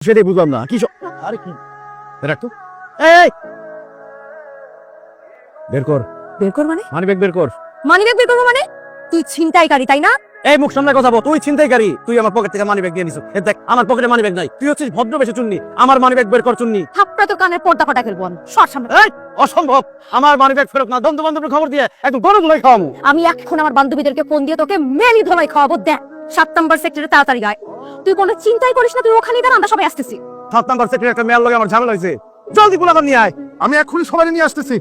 সেটাই বুঝলাম না কি আরে কি রাখতো এই বের কর মানে মানিব্যাগ বের কর। মানিব্যাগ বের করবো মানে? তুই ছিনতাইকারী তাই না? এই মুখ সামনে কথা বল, তুই ছিনতাইকারী। তুই আমার পকেট থেকে মানিব্যাগ দিয়ে নিছিস। দেখ আমার পকেটে মানিব্যাগ নাই। তুই হচ্ছিস ভদ্রবেশে চুন্নি। আমার মানিব্যাগ বের কর চুন্নি। থাপড়া তোর কানের পর্দা ফাটা ফেলবো আমি। সর সামনে। এই অসম্ভব, আমার মানিব্যাগ ফেরত না। বন্ধু বান্ধবের খবর দিয়ে একদম গরম ধোলাই খাওয়ামু। আমি এখন আমার বান্ধবীদেরকে ফোন দিয়ে তোকে মেলি ধোলাই খাওয়াবো। দেখ 7 নম্বর সেক্টরে তাড়াতাড়ি আয়। তুই কোনো চিন্তাই করিস না, তুই ওখানেই দাঁড়া, আমরা সবাই আসতেছি। 7 নম্বর সেক্টরে একটা মেয়ের লগে আমার ঝামেলা হয়েছে। জলদি পোলাপান নিয়ে আয়। আমি এক্ষুনি সবাই নিয়ে আসতেছি।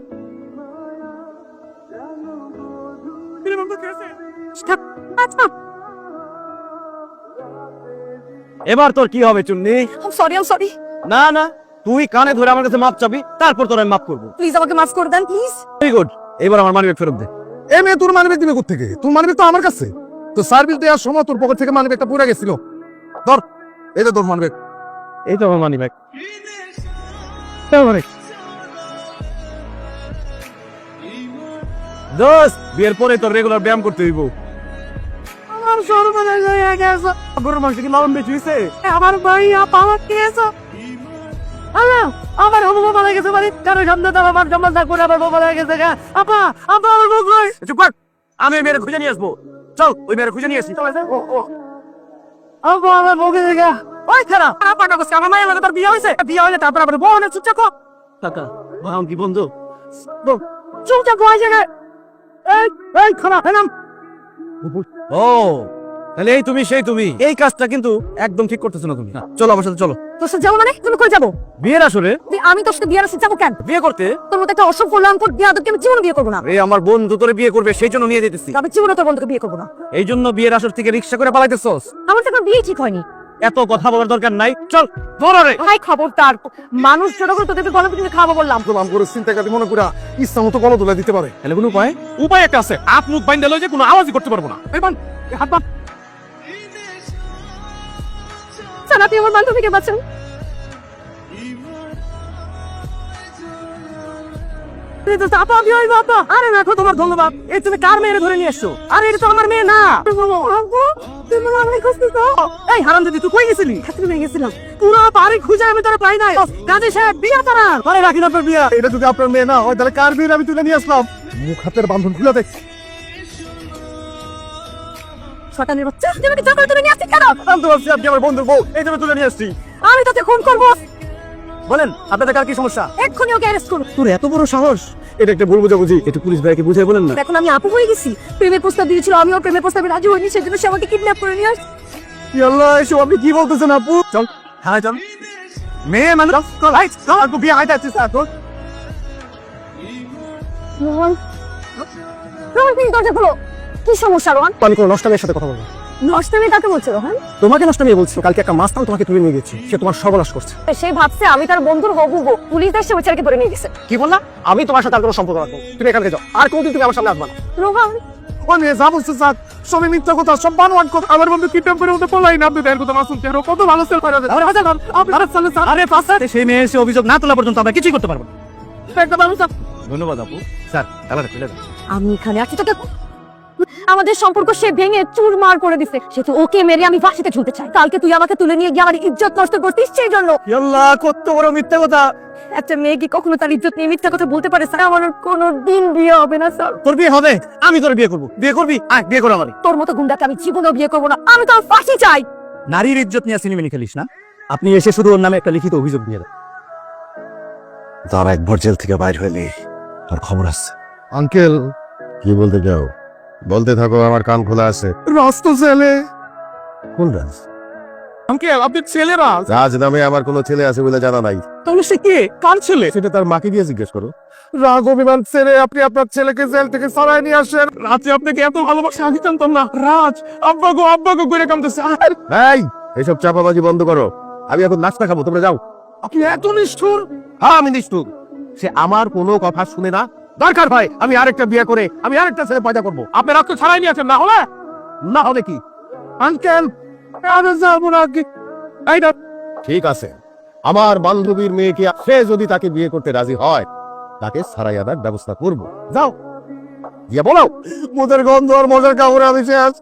আচ্ছা এবার তোর কি হবে চুন্নি? I'm sorry না না, তুই কানে ধরে আমার কাছে মাপ চাবি, তারপর তোর আমি মাপ করবো। প্লিজ আমাকে মাফ করে দেন প্লিজ। ভেরি গুড, এবার আমার মানিব্যাগ ফেরত দে। এ মেয়ে তোর মানিব্যাগ দিবে কোত্থেকে? তোর মানিব্যাগ তো আমার কাছে। তো সার্ভিস দেওয়ার সময় তোর পকেট থেকে মানিব্যাগটা পড়ে গেছিল। ধর, এই যে তোর মানিব্যাগ। এই তো আমার মানিব্যাগ। দোস্ত, বিয়ের পরে তোর রেগুলার ব্যায়াম করতে হইব। আমার সর্বনাশ হয়ে গেছে। গরুর মাংস কি লবণ বেশি হয়েছে? আমার ভাইয়া পাওয়া খেয়েছো? আমার হবু মারা গেছে, মানে কারো সামনে তো আমার সম্মান থাকবো না। আমার বাবা মারা গেছে। আপা আপা আমার বউ কই? চুপ কর, আমি ওই মেয়ের খুঁজে নিয়ে আসবো। চল, ওই মেয়ের খুঁজে নিয়ে আসি। আপা আমার বউ গেছে গা। ওই খারাপ আপাটা কইছে আমার মায়ের লগে তোর বিয়ে হইছে। বিয়ে হইলে তারপর আবার বউ না চুপচাপ কর। কাকা ভাম কি বন্ধু? চুপচাপ বয় জায়গায়। এই খারাপ নাম। ও তাহলে এই তুমি সেই তুমি। এই কাজটা কিন্তু একদম ঠিক করতেছো না তুমি। চলো আমার সাথে চলো। তোর সাথে যাবো মানে? তুমি কই যাবো? বিয়ের আসরে আমি তোর সাথে বিয়ের আসতে যাবো কেন? বিয়ে করতে। তোর মতো একটা অসভ্য লাঙ্গট বিয়াদবকে আমি জীবনে বিয়ে করবো না। এই আমার বন্ধু তোরে বিয়ে করবে, সেই জন্য নিয়ে যেতেছি। আমি জীবনে তোর বন্ধুকে বিয়ে করবো না। এই জন্য বিয়ের আসর থেকে রিক্সা করে পালাইতেছস? আমার তো এখন বিয়ে ঠিক হয়নি। এত কথা বলার দরকার নাই, চল ধরে। ভাই খবরদার, মানুষ ছোট করে তোদেরকে গলা পিটিয়ে খাওয়াবো বললাম। তোর আম করে চিন্তাকারী মনে করা ইচ্ছা মতো গলা তুলে দিতে পারে। তাহলে কোনো উপায়? উপায় একটা আছে, হাত মুখ বাইন্ধে লই যে কোনো আওয়াজই করতে পারবো না। এই বান, এই হাত বান। স্যার আপনি আমার বান্ধবীকে বাঁচান। আরে রাখো তোমার ধন্যবাদ। এই তুমি কার মেয়ে ধরে নিয়ে এসছো? আরে এটা তো আমার মেয়ে না। এই হারাম দিদি, তুই কই গেছিলি? গেছিলাম পুরো বাড়ি খুঁজে আমি তোরা পাই নাই। কাজী সাহেব বিয়ে করা। আরে রাখি না আপনার বিয়ে। এটা যদি আপনার মেয়ে না হয় তাহলে কার বিয়ে আমি তুলে নিয়ে আসলাম? মুখ হাতের বান্ধন খুলে দেখ। শয়তানের বাচ্চা, তুই আমাকে জোর করে তুলে নিয়ে আসছিস কেন? জানতে পারছি আপনি আমার বন্ধুর বউ, এই জন্য তুলে নিয়ে আসছি। আমি তোকে খুন করবো। বলেন আপনাদের কার কি সমস্যা? এক্ষুনি ওকে অ্যারেস্ট করুন। তোর এত বড় সাহস? এটা একটা ভুল বুঝাবুঝি। একটু পুলিশ ভাইকে বুঝাই বলেন না। এখন আমি আপু হয়ে গেছি। প্রেমের প্রস্তাব দিয়েছিল, আমি ওর প্রেমের প্রস্তাবে রাজি হইনি, সেজন্য সে আমাকে কিডন্যাপ করে নিয়ে আসছে। আল্লাহ, এসব আপনি কি বলতেছেন আপু? চল হ্যাঁ চল। মেয়ে মানুষ চল, হাই চল। আপু বিয়ে হাইতে আসছিস এখন। রোহন, রোহন প্লিজ দরজা খোলো। কি সমস্যা রোহন? পানি করে নষ্ট মেয়ের সাথে কথা বলবো। নষ্টামি কাকে বলছো রোহন? তোমাকে নষ্ট মেয়ে বলছো। কালকে একটা মাস্তান তোমাকে তুলে নিয়ে গেছে, সে তোমার সর্বনাশ করছে। সে ভাবছে আমি তার বন্ধুর হবু গো। পুলিশ এসে ওই ছেলেকে ধরে নিয়ে গেছে। কি বললা? আমি তোমার সাথে আর কোনো সম্পর্ক রাখবো? তুমি এখান থেকে যাও, আর কোনদিন তুমি আমার সামনে আসবা না। রোহন ও মেয়ে যা বলছে স্যার, সবই মিথ্যা কথা, সব বানোয়াট কথা। আমার বন্ধু কিডন্যাপ করে ওদের পলাই না। আপনি দেন কথা মাসুল চেহারা কত ভালো সেল করে। আরে হাজার আরে চলে স্যার। আরে পাঁচ স্যার, সেই মেয়ে এসে অভিযোগ না তোলা পর্যন্ত আমরা কিছুই করতে পারবো না। একটা ভালো স্যার। ধন্যবাদ আপু। স্যার তাহলে খুলে দেন। আমি এখানে আছি তোকে, আমাদের সম্পর্ক সে ভেঙে চুরমার করে দিছে। সে তো ওকে মেরে আমি ফাঁসিতে ঝুলতে চাই। কালকে তুই আমাকে তুলে নিয়ে গিয়ে আমার ইজ্জত নষ্ট করতিস সেই জন্য। আল্লাহ, কত বড় মিথ্যা কথা। একটা মেয়ে কি কখনো তার ইজ্জত নিয়ে মিথ্যা কথা বলতে পারে? স্যার আমার কোনোদিন বিয়ে হবে না স্যার। তোর বিয়ে হবে? আমি তোর বিয়ে করবো। বিয়ে করবি? আয় বিয়ে করো আমারই। তোর মতো গুন্ডাকে আমি জীবনেও বিয়ে করবো না। আমি তোর ফাঁসি চাই। নারীর ইজ্জত নিয়ে সিনেমিনি খেলিস না। আপনি এসে শুধু ওর নামে একটা লিখিত অভিযোগ দিয়ে দেন। তার একবার জেল থেকে বাইর হইলে তার খবর আছে। আঙ্কেল কি বলতে যাও? বলতে থাকো, আমার কান খোলা আছে। রাস্ত ছেলে। কোন রাজ? আঙ্কেল আপনি ছেলেরা। রাজ নামে আমার কোনো ছেলে আছে বলে জানা নাই। তাহলে সে কে? কার ছেলে? সেটা তার মাকে দিয়ে জিজ্ঞেস করো। রাগ অভিমান ছেড়ে আপনি আপনার ছেলেকে জেল থেকে সরাই নিয়ে আসেন। রাজে আপনাকে এত ভালোবাসা আমি জানতাম না। রাজ আব্বাগো করে কামতেছে। এই এইসব চাপাবাজি বন্ধ করো। আমি এখন নাস্তা খাবো, তোমরা যাও। আপনি এত নিষ্ঠুর? হ্যাঁ আমি নিষ্ঠুর। সে আমার কোনো কথা শুনে না। দরকার হয় আমি আরেকটা বিয়ে করে আমি আরেকটা ছেলে পয়দা করবো। আপনি রক্ত ছাড়াই নিয়েছেন, না হলে কি? আঙ্কেল আমি যাবো না। এইটা ঠিক আছে, আমার বান্ধবীর মেয়েকে সে যদি তাকে বিয়ে করতে রাজি হয় তাকে ছাড়াই আনার ব্যবস্থা করবো। যাও গিয়ে বলো। মোদের গন্ধ আর মজার কাপড়ে আমি শেষ।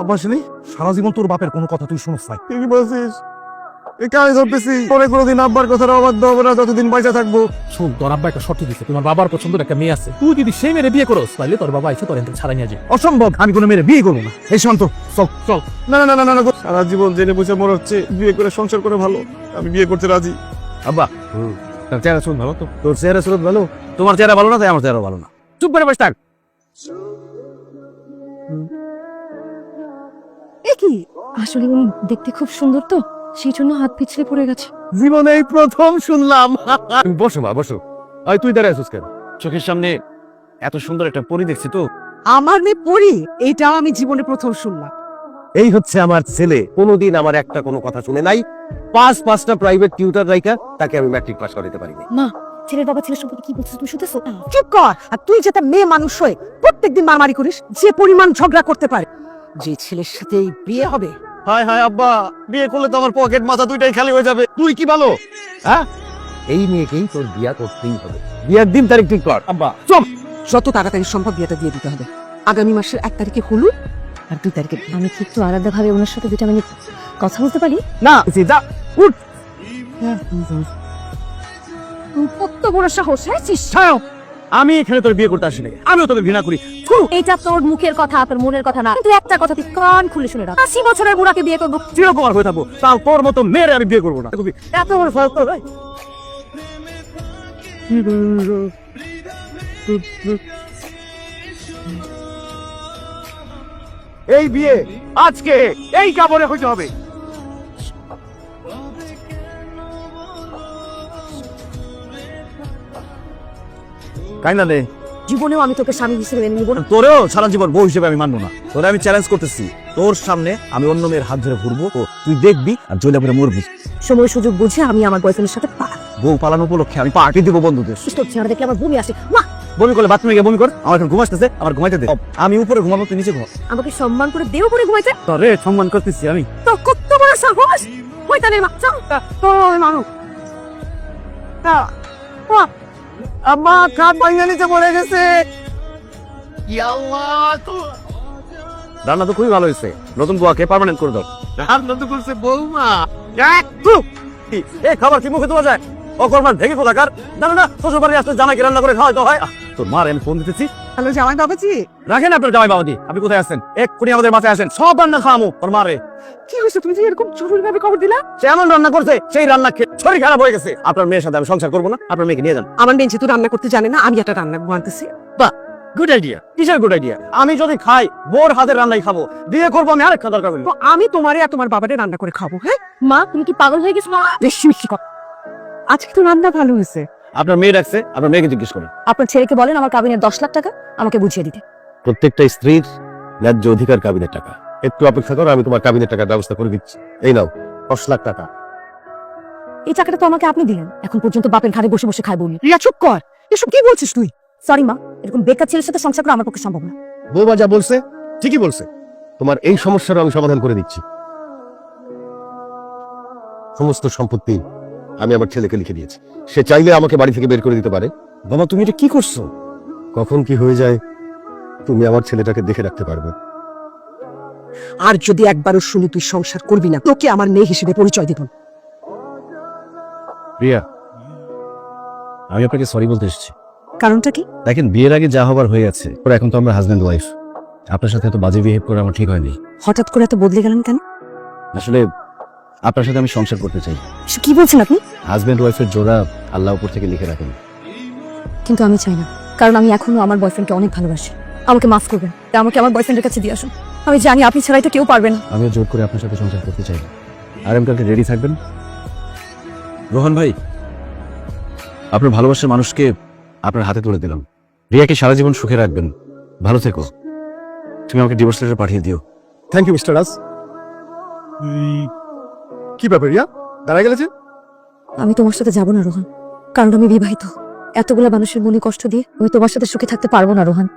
আব্বা শুনি সারা জীবন তোর বাপের কোনো কথা তুই শুনস নাই। কি বলছিস? এই কাজ ধরতেছি, পরে কোনোদিন আব্বার কথা অবাধ্য হবে না যতদিন পয়সা থাকবো। শোন, তোর আব্বা একটা শর্ত দিচ্ছে, তোমার বাবার পছন্দের একটা মেয়ে আছে, তুই যদি সেই মেয়ে বিয়ে করস তাহলে তোর বাবা এসে তোর এখান থেকে ছাড়াই নিয়ে যায়। অসম্ভব, আমি কোনো মেয়ের বিয়ে করবো না। এই শান্ত, চল চল। না না না না না, সারা জীবন জেনে বুঝে মনে হচ্ছে বিয়ে করে সংসার করে ভালো। আমি বিয়ে করতে রাজি। আব্বা, তার চেহারা শুন ভালো তো? তোর চেহারা শুন ভালো, তোমার চেহারা ভালো না তাই আমার চেহারা ভালো না। চুপ করে বসে থাক। এ কি, আসলে উনি দেখতে খুব সুন্দর তো, সেই জন্য হাত পিছলে পড়ে গেছে। জীবনে এই প্রথম শুনলাম। বসো মা, বসো। আয়, তুই দাঁড়ায় আছিস কেন? চোখের সামনে এত সুন্দর একটা পরি দেখছি তো। আমার মেয়ে পড়ি, এটাও আমি জীবনে প্রথম শুনলাম। এই হচ্ছে আমার ছেলে, কোনোদিন আমার একটা কোনো কথা শুনে নাই। পাঁচটা প্রাইভেট টিউটর রাইখা তাকে আমি ম্যাট্রিক পাস করাতে পারিনি। মা, ছেলের বাবা ছেলের সম্পর্কে কি বলছিস তুমি শুনতেছো? চুপ কর। আর তুই যেটা মেয়ে মানুষ হয়ে প্রত্যেকদিন মারামারি করিস, যে পরিমাণ ঝগড়া করতে পারে, যে ছেলের সাথে এই বিয়ে হবে। হায় হায় আব্বা, বিয়ে করলে তো আমার পকেট মাথা দুইটাই খালি হয়ে যাবে। তুই কি বলো? হ্যাঁ, এই মেয়েকেই তোর বিয়া করতেই হবে। বিয়ার দিন তারিখ ঠিক কর। আব্বা যত তাড়াতাড়ি সম্ভব বিয়েটা দিয়ে দিতে হবে। আগামী মাসের 1 তারিখে হলুদ আর 2 তারিখে বিয়ে। আমি কি একটু আলাদাভাবে ওনার সাথে 2 মিনিট কথা বলতে পারি? না, যা উঠ। কত বড় সাহস, হ্যাঁ? ছাড়ো, আমি এখানে তোর বিয়ে করতে আসি নাই, আমিও তোকে ঘৃণা করি। এটা তোর মুখের কথা, তোর মনের কথা না, কিন্তু একটা কথা তুই কান খুলে শুনে রাখ, 80 বছরের বুড়াকে বিয়ে করবো? চিরকুমার হয়ে থাকবো, তাও তোর মতো মেয়েরে আমি বিয়ে করবো না। এত বড় ফারাক তোর, ভাই। এই বিয়ে আজকে এই কাপড়ে হইতে হবে। কাইনা দে, জীবনেও আমি তোকে স্বামী হিসেবে মেনে নিব না। তোরেও সারা জীবন বউ হিসেবে আমি মানবো না। তোরে আমি চ্যালেঞ্জ করতেছি, তোর সামনে আমি অন্য মেয়ের হাত ধরে ঘুরবো, তুই দেখবি আর জয়লা করে মরবি। সময় সুযোগ বুঝে আমি আমার বয়ফ্রেন্ডের সাথে পার। বউ পালানো উপলক্ষে আমি পার্টি দিব বন্ধুদের। তোর চেহারা দেখলে আমার বমি আসে। মা, বমি করলে বাথরুমে গিয়ে বমি কর, আমার এখন ঘুম আসতেছে, আমার ঘুমাইতে দে। আমি উপরে ঘুমাবো, তুই নিচে ঘুমা। আমাকে সম্মান করে দেও করে ঘুমাইতে? তোরে সম্মান করতেছি আমি। তো কত বড় সাহস! শয়তানের বাচ্চা! আম্মা, কাঠ ভাঙিয়ে নিচে পড়ে গেছে। রান্না তো খুবই ভালো হয়েছে, নতুন বুয়াকে পার্মানেন্ট করে দাও। রান্না তো করছে বৌমা। এই খাবার কি মুখে দেওয়া যায়? অকর্মার ভেঙে কোথাকার। জানো না শ্বশুর বাড়ি আসলে জামাইকে রান্না করে খাওয়াইতে হয়। তোর মার আমি ফোন দিতেছি। হ্যালো জামাই বাবাজি, রাখেন আপনার জামাই বাবাজি, আপনি কোথায় আছেন? এক্ষুনি আমাদের মাথায় আসেন, সব রান্না খাওয়ামো তোর মারে। কি হয়েছে? তুমি যে এরকম জরুরি ভাবে খবর দিলা? সে এমন রান্না করছে, সেই রান্না খেয়ে শরীর খারাপ হয়ে গেছে। আপনার মেয়ের সাথে আমি সংসার করবো না, আপনার মেয়েকে নিয়ে যান। আমার মেয়ে যেহেতু রান্না করতে জানে না, আমি একটা রান্না বানাতেছি। Good idea. কিসের গুড আইডিয়া? আমি যদি খাই বোর হাতের রান্নাই খাবো, বিয়ে করবো আমি আরেকটা দরকার হইলো। তো আমি তোমারে আর তোমার বাবারে রান্না করে খাবো। হ্যাঁ, মা, তুমি কি পাগল হয়ে গেছো? বেশি মিষ্টি কথা। আজকে তো রান্না ভালো হয়েছে। আপনার মেয়ে ডাকছে, আপনার মেয়েকে জিজ্ঞেস করেন। আপনার ছেলেকে বলেন আমার কাবিনের 10 লাখ টাকা আমাকে বুঝিয়ে দিতে। প্রত্যেকটা স্ত্রীর ন্যায্য অধিকার কাবিনের টাকা। একটু অপেক্ষা করো, আমি তোমার কাবিনের টাকার ব্যবস্থা করে দিচ্ছি। এই নাও 10 লাখ টাকা। এই টাকাটা তো আমাকে আপনি দিলেন, এখন পর্যন্ত বাপের ঘাড়ে বসে বসে খাই বলি। রিয়া চুপ কর, এসব কি বলছিস তুই? সরি মা, এরকম বেকার ছেলের সাথে সংসার করা আমার পক্ষে সম্ভব না। বৌমা যা বলছে ঠিকই বলছে। তোমার এই সমস্যার আমি সমাধান করে দিচ্ছি। সমস্ত সম্পত্তি আমি আমার ছেলেকে লিখে দিয়েছি। সে চাইলে আমাকে বাড়ি থেকে বের করে দিতে পারে। বাবা, তুমি এটা কি করছো? কখন কি হয়ে যায় তুমি আমার ছেলেটাকে দেখে রাখতে পারবে। আর যদি একবারও শুনি তুই সংসার করবি না, তোকে আমার মেয়ে হিসেবে পরিচয় দেব। প্রিয়া, আমি আপনাকে সরি বলতে এসেছি। কারণটা কি? দেখেন, বিয়ের আগে যা হবার হয়ে গেছে, এখন তো আমরা হাজব্যান্ড ওয়াইফ। আপনার সাথে এত বাজে বিহেভ করে আমার ঠিক হয়নি। হঠাৎ করে এত বদলে গেলেন কেন? আসলে আপনার সাথে আমি সংসার করতে চাই। এসব কি বলছেন আপনি? হাজব্যান্ড ওয়াইফের জোড়া আল্লাহ উপর থেকে লিখে রাখেন। কিন্তু আমি চাই না, কারণ আমি এখনো আমার বয়ফ্রেন্ডকে অনেক ভালোবাসি। আমাকে মাফ করবেন, আমাকে আমার বয়ফ্রেন্ডের কাছে দিয়ে আসুন। আমি জানি আপনি ছাড়া এটা কেউ পারবেন না। আমিও জোর করে আপনার সাথে সংসার করতে চাই। আর আমি কালকে রেডি থাকবেন। রোহন ভাই, আপনার ভালোবাসার মানুষকে আপনার হাতে তুলে দিলাম। রিয়াকে সারা জীবন সুখে রাখবেন। ভালো থেকো। তুমি আমাকে ডিভোর্স লেটার পাঠিয়ে দিও। থ্যাংক ইউ মিস্টার রাজ। কি ব্যাপার রিয়া, দাঁড়ায় গেলে যে? আমি তোমার সাথে যাব না রোহন, কারণ আমি বিবাহিত। এতগুলা মানুষের মনে কষ্ট দিয়ে আমি তোমার সাথে সুখে থাকতে পারবো না রোহন।